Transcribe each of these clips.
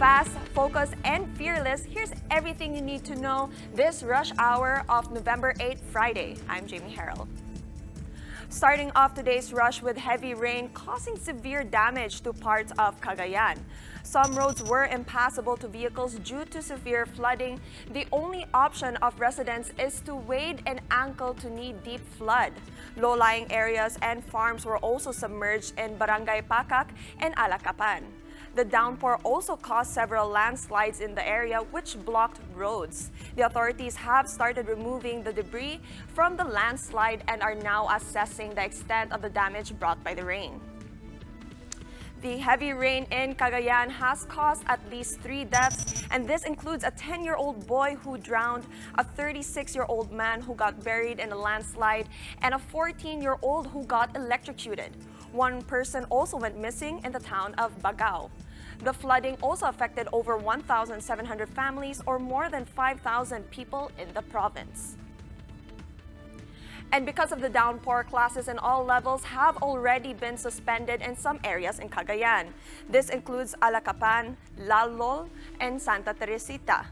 Fast, focused, and fearless, here's everything you need to know this rush hour of November 8, Friday. I'm Jamie Harrell. Starting off today's rush with heavy rain causing severe damage to parts of Cagayan. Some roads were impassable to vehicles due to severe flooding. The only option of residents is to wade an ankle to knee-deep flood. Low-lying areas and farms were also submerged in Barangay Pakak and Alacapan. The downpour also caused several landslides in the area, which blocked roads. The authorities have started removing the debris from the landslide and are now assessing the extent of the damage brought by the rain. The heavy rain in Cagayan has caused at least 3 deaths, and this includes a 10-year-old boy who drowned, a 36-year-old man who got buried in a landslide, and a 14-year-old who got electrocuted. One person also went missing in the town of Bagao. The flooding also affected over 1,700 families or more than 5,000 people in the province. And because of the downpour, classes in all levels have already been suspended in some areas in Cagayan. This includes Alacapan, Lalol, and Santa Teresita.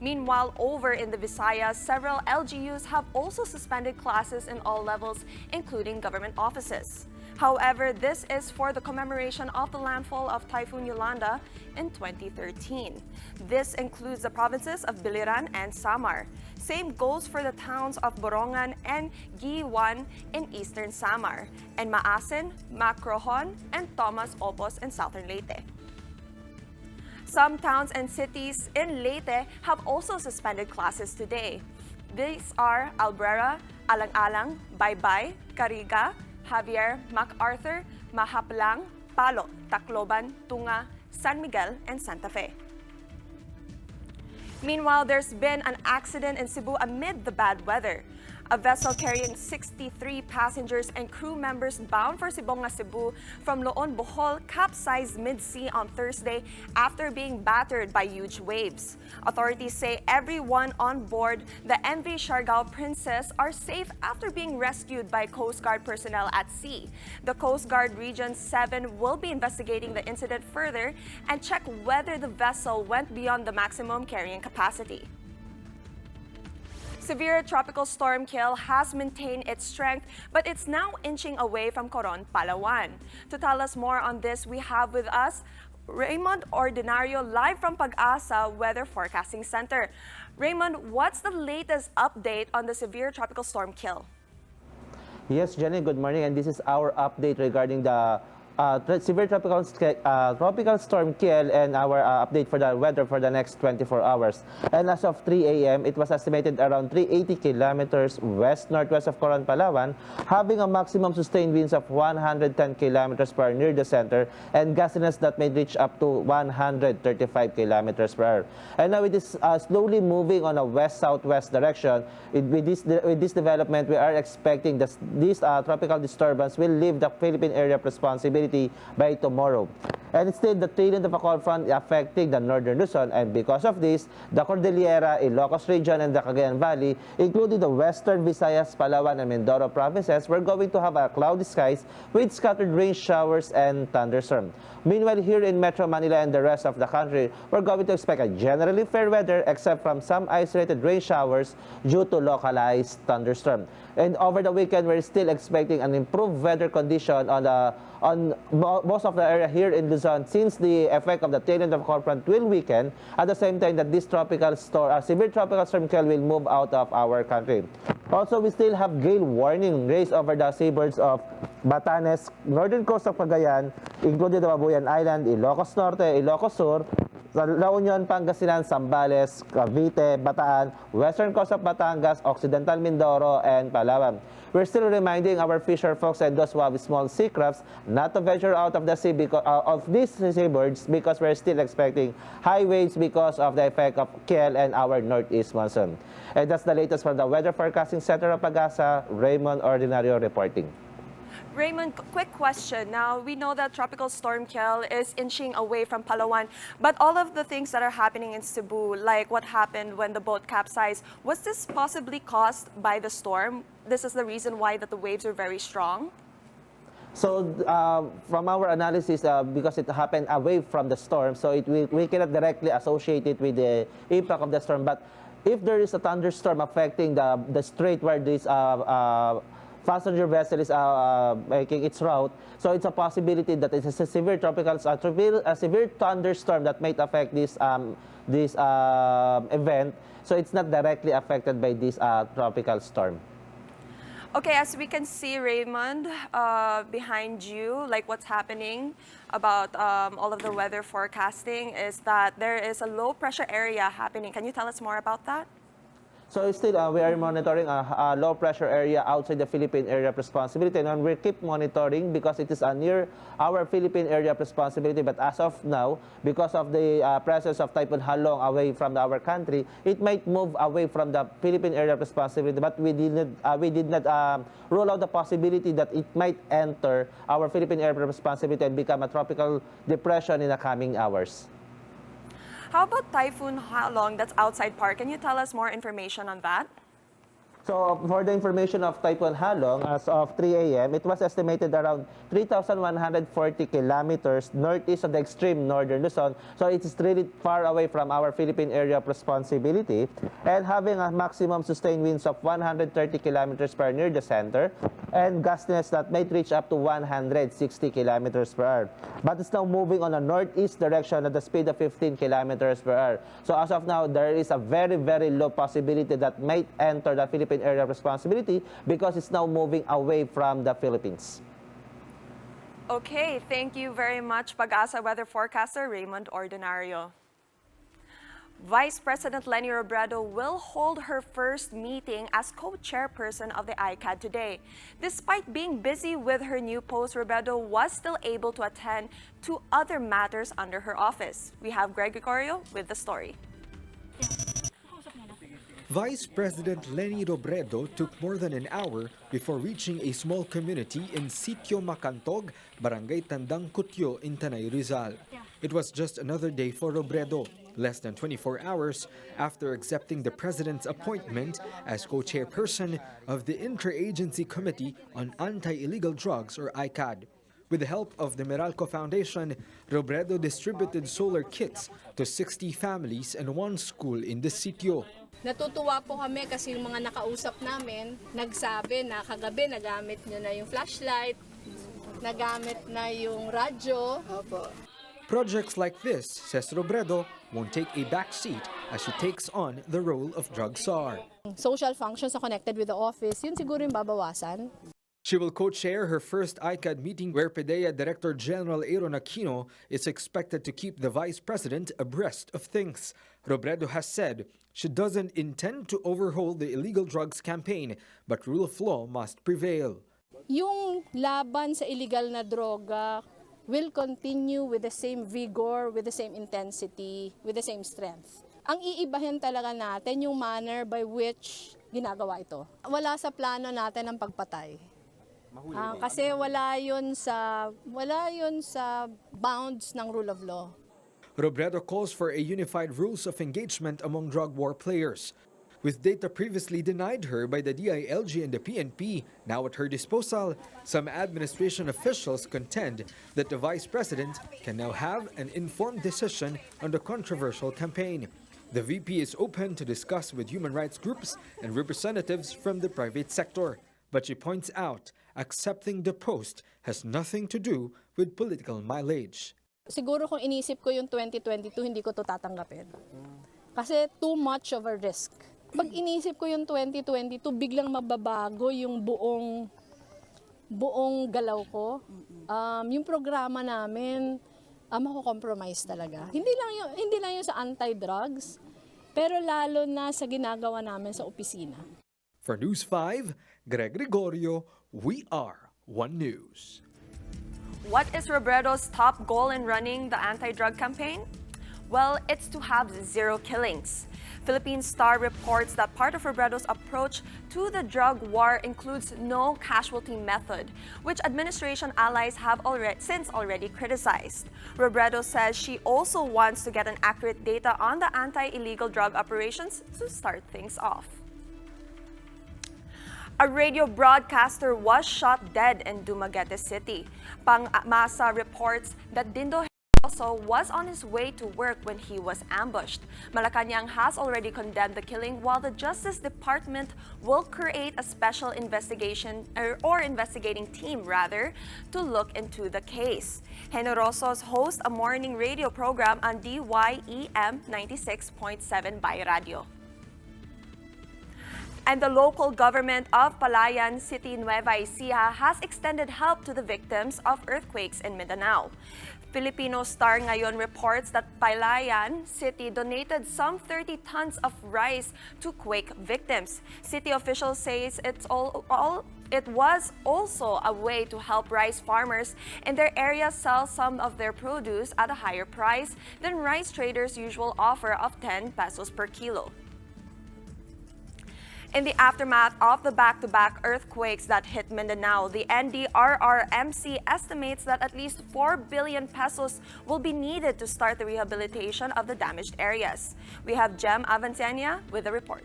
Meanwhile, over in the Visayas, several LGUs have also suspended classes in all levels, including government offices. However, this is for the commemoration of the landfall of Typhoon Yolanda in 2013. This includes the provinces of Biliran and Samar. Same goes for the towns of Borongan and Giwan in eastern Samar, and Maasin, Macrohon, and Tomas Opos in southern Leyte. Some towns and cities in Leyte have also suspended classes today. These are Albrera, Alang-Alang, Baybay, Cariga, Javier, MacArthur, Mahaplang, Palo, Tacloban, Tunga, San Miguel, and Santa Fe. Meanwhile, there's been an accident in Cebu amid the bad weather. A vessel carrying 63 passengers and crew members bound for Sibonga, Cebu from Loon, Bohol capsized mid-sea on Thursday after being battered by huge waves. Authorities say everyone on board the MV Siargao Princess are safe after being rescued by Coast Guard personnel at sea. The Coast Guard Region 7 will be investigating the incident further and check whether the vessel went beyond the maximum carrying capacity. Severe tropical storm Kiel has maintained its strength, but it's now inching away from Coron, Palawan. To tell us more on this, we have with us Raymond Ordinario live from Pag-asa Weather Forecasting Center. Raymond, what's the latest update on the severe tropical storm Kiel? Yes, Jenny, good morning, and this is our update regarding the severe tropical storm Kiel and our update for the weather for the next 24 hours. And as of 3 a.m., it was estimated around 380 kilometers west-northwest of Coron, Palawan, having a maximum sustained winds of 110 kilometers per hour near the center and gustiness that may reach up to 135 kilometers per hour. And now it is slowly moving on a west-southwest direction. With this development, we are expecting this tropical disturbance will leave the Philippine area of responsibility by tomorrow. And still, the tail end of a cold front affecting the northern Luzon, and because of this, the Cordillera, Ilocos region, and the Cagayan Valley, including the western Visayas, Palawan, and Mindoro provinces, we're going to have a cloudy skies with scattered rain showers and thunderstorms. Meanwhile, here in Metro Manila and the rest of the country, we're going to expect a generally fair weather except from some isolated rain showers due to localized thunderstorms. And over the weekend, we're still expecting an improved weather condition on most of the area here in Luzon, since the effect of the tail end of cold front will weaken at the same time that this severe tropical storm Kiel will move out of our country. Also, we still have gale warning raised over the seaboards of Batanes, northern coast of Cagayan, including the Babuyan Island, Ilocos Norte, Ilocos Sur, La Union, Pangasinan, Zambales, Cavite, Bataan, western coast of Batangas, Occidental Mindoro, and Palawan. We're still reminding our fisher folks and those who have small sea crafts not to venture out of the sea of these seabirds, because we're still expecting high waves because of the effect of Kiel and our northeast monsoon. And that's the latest from the Weather Forecasting Center of Pag-asa. Raymond Ordinario reporting. Raymond, quick question. Now, we know that Tropical Storm Kiel is inching away from Palawan, but all of the things that are happening in Cebu, like what happened when the boat capsized, was this possibly caused by the storm? This is the reason why that the waves are very strong? So from our analysis, because it happened away from the storm, so we cannot directly associate it with the impact of the storm. But if there is a thunderstorm affecting the strait where this passenger vessel is making its route, so it's a possibility that it's a severe severe thunderstorm that might affect this event. So it's not directly affected by this tropical storm. Okay, as we can see, Raymond, behind you, like what's happening about all of the weather forecasting is that there is a low pressure area happening. Can you tell us more about that? So still, we are monitoring a low pressure area outside the Philippine area of responsibility, and we keep monitoring because it is near our Philippine area of responsibility. But as of now, because of the presence of Typhoon Halong away from our country, it might move away from the Philippine area of responsibility. But we did not rule out the possibility that it might enter our Philippine area of responsibility and become a tropical depression in the coming hours. How about Typhoon Halong that's outside Park? Can you tell us more information on that? So for the information of Typhoon Halong, as of 3 a.m., it was estimated around 3,140 kilometers northeast of the extreme northern Luzon. So it's really far away from our Philippine area of responsibility, and having a maximum sustained winds of 130 kilometers per hour near the center, and gustiness that might reach up to 160 kilometers per hour. But it's now moving on a northeast direction at the speed of 15 kilometers per hour. So as of now, there is a very, very low possibility that might enter the Philippine area of responsibility because it's now moving away from the Philippines. Okay, thank you very much, Pag-asa weather forecaster Raymond Ordinario. Vice President Leni Robredo will hold her first meeting as co-chairperson of the ICAD today. Despite being busy with her new post, Robredo was still able to attend to other matters under her office. We have Greg Gregorio with the story. Vice President Leni Robredo took more than an hour before reaching a small community in Sitio Macantog, Barangay Tandang Cutyo in Tanay Rizal. It was just another day for Robredo, less than 24 hours after accepting the President's appointment as co-chairperson of the Interagency Committee on Anti-Illegal Drugs or ICAD. With the help of the Meralco Foundation, Robredo distributed solar kits to 60 families and one school in the sitio. Natutuwa po kami kasi yung mga nakausap namin, nagsabi na kagabi nagamit nyo na yung flashlight, nagamit na yung radyo. Opo. Projects like this, says Robredo, won't take a back seat as she takes on the role of drug czar. Social functions na connected with the office, yun siguro yung babawasan. She will co-chair her first ICAD meeting where PDEA Director General Aaron Aquino is expected to keep the Vice President abreast of things. Robredo has said she doesn't intend to overhaul the illegal drugs campaign, but rule of law must prevail. Yung laban sa illegal na droga will continue with the same vigor, with the same intensity, with the same strength. Ang iibahin talaga natin yung manner by which ginagawa ito. Wala sa plano natin ang pagpatay. Kasi wala yun sa bounds ng rule of law. Robredo calls for a unified rules of engagement among drug war players. With data previously denied her by the DILG and the PNP now at her disposal, some administration officials contend that the Vice President can now have an informed decision on the controversial campaign. The VP is open to discuss with human rights groups and representatives from the private sector. But she points out, accepting the post has nothing to do with political mileage. Siguro kung inisip ko yung 2022, hindi ko to tatanggapin. Kasi too much of a risk. Pag inisip ko yung 2022, biglang mababago yung buong galaw ko. Yung programa namin, mako-compromise talaga. Hindi lang yung sa anti-drugs, pero lalo na sa ginagawa namin sa opisina. For News 5, Greg Gregorio, we are One News. What is Robredo's top goal in running the anti-drug campaign? Well, it's to have zero killings. Philippine Star reports that part of Robredo's approach to the drug war includes no casualty method, which administration allies have already criticized. Robredo says she also wants to get an accurate data on the anti-illegal drug operations to start things off. A radio broadcaster was shot dead in Dumaguete City. Pangmasa reports that Dindo also was on his way to work when he was ambushed. Malacanang has already condemned the killing, while the Justice Department will create a special investigation or investigating team rather to look into the case. Generosos hosts a morning radio program on DYEM 96.7 by Radio. And the local government of Cagayan City, Nueva Ecija has extended help to the victims of earthquakes in Mindanao. Filipino Star ngayon reports that Cagayan City donated some 30 tons of rice to quake victims. City officials say it was also a way to help rice farmers in their area sell some of their produce at a higher price than rice traders' usual offer of 10 pesos per kilo. In the aftermath of the back-to-back earthquakes that hit Mindanao, the NDRRMC estimates that at least 4 billion pesos will be needed to start the rehabilitation of the damaged areas. We have Jem Avancenia with the report.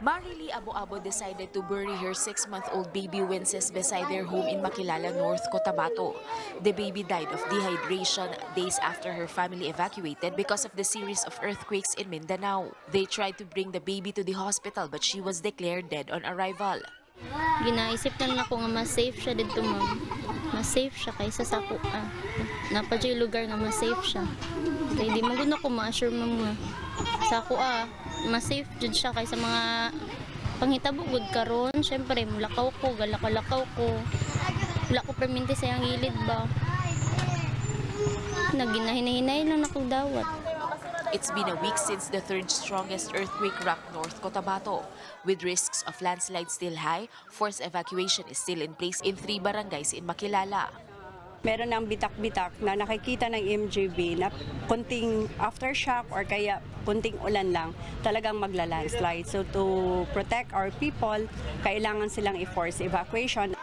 Marily Abo-Abo decided to bury her 6-month-old baby Wences beside their home in Makilala, North Cotabato. The baby died of dehydration days after her family evacuated because of the series of earthquakes in Mindanao. They tried to bring the baby to the hospital but she was declared dead on arrival. Ginaisip na ako nga mas safe siya dito, ma'am. Mas safe siya kaysa sa ako. Napa dyan lugar nga mas safe siya. Kaya di maguna ko ma-assure, ma'am, nga. Sa ako, mas safe dyan siya kaysa mga panghitabugod karon. Siyempre, mulakaw ko, galakaw ko. Wala ko perminti sa yung gilid ba. Naginahinay lang ako dawat. It's been a week since the third strongest earthquake rocked North Cotabato. With risks of landslides still high, forced evacuation is still in place in 3 barangays in Makilala. Meron ng bitak-bitak na nakikita ng MJB na kunting aftershock or kaya kunting ulan lang, talagang magla-landslide. So to protect our people, kailangan silang i-force evacuation.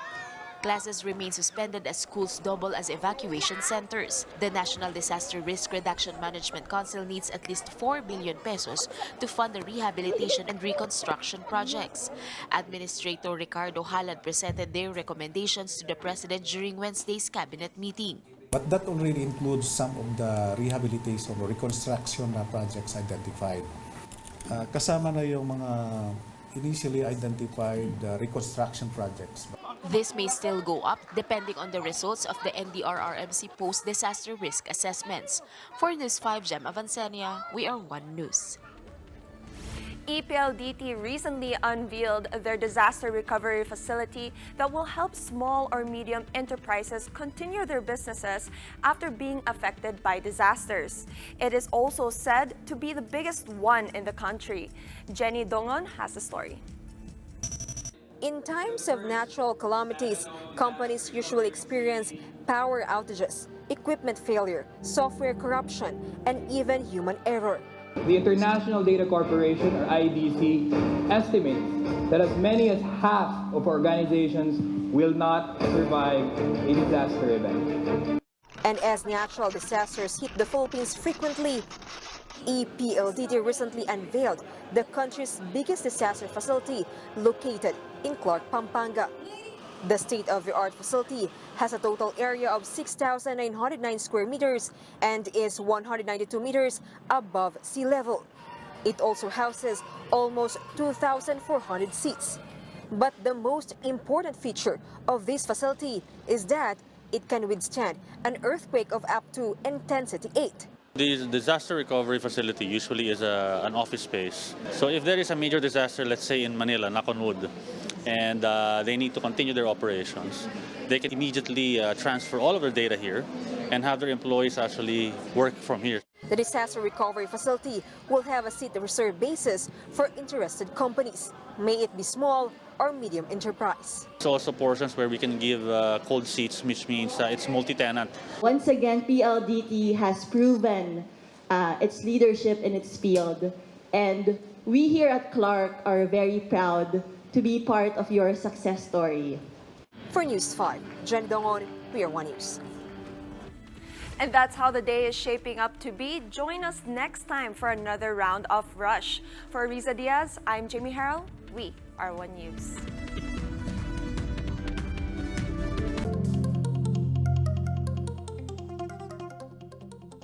Classes remain suspended as schools double as evacuation centers. The National Disaster Risk Reduction Management Council needs at least 4 billion pesos to fund the rehabilitation and reconstruction projects. Administrator Ricardo Halad presented their recommendations to the President during Wednesday's cabinet meeting. But that already includes some of the rehabilitation or reconstruction projects identified. Kasama na yung mga initially identified reconstruction projects. This may still go up depending on the results of the NDRRMC post-disaster risk assessments. For News 5, Jem Avancenia, we are One News. ePLDT recently unveiled their disaster recovery facility that will help small or medium enterprises continue their businesses after being affected by disasters. It is also said to be the biggest one in the country. Jenny Dongon has the story. In times of natural calamities, companies usually experience power outages, equipment failure, software corruption, and even human error. The International Data Corporation, or IDC, estimates that as many as half of organizations will not survive a disaster event. And as natural disasters hit the Philippines frequently, ePLDT recently unveiled the country's biggest disaster facility located in Clark, Pampanga. The state-of-the-art facility has a total area of 6,909 square meters and is 192 meters above sea level. It also houses almost 2,400 seats. But the most important feature of this facility is that it can withstand an earthquake of up to intensity 8. The disaster recovery facility usually is an office space. So if there is a major disaster, let's say in Manila, knock on wood, and they need to continue their operations, they can immediately transfer all of their data here and have their employees actually work from here. The disaster recovery facility will have a seat reserve basis for interested companies, may it be small or medium enterprise. There's also portions where we can give cold seats, which means it's multi-tenant. Once again, PLDT has proven its leadership in its field, and we here at Clark are very proud to be part of your success story. For News 5, Jen Dongon, we are One News. And that's how the day is shaping up to be. Join us next time for another round of Rush. For Riza Diaz, I'm Jamie Harrell. We are One News.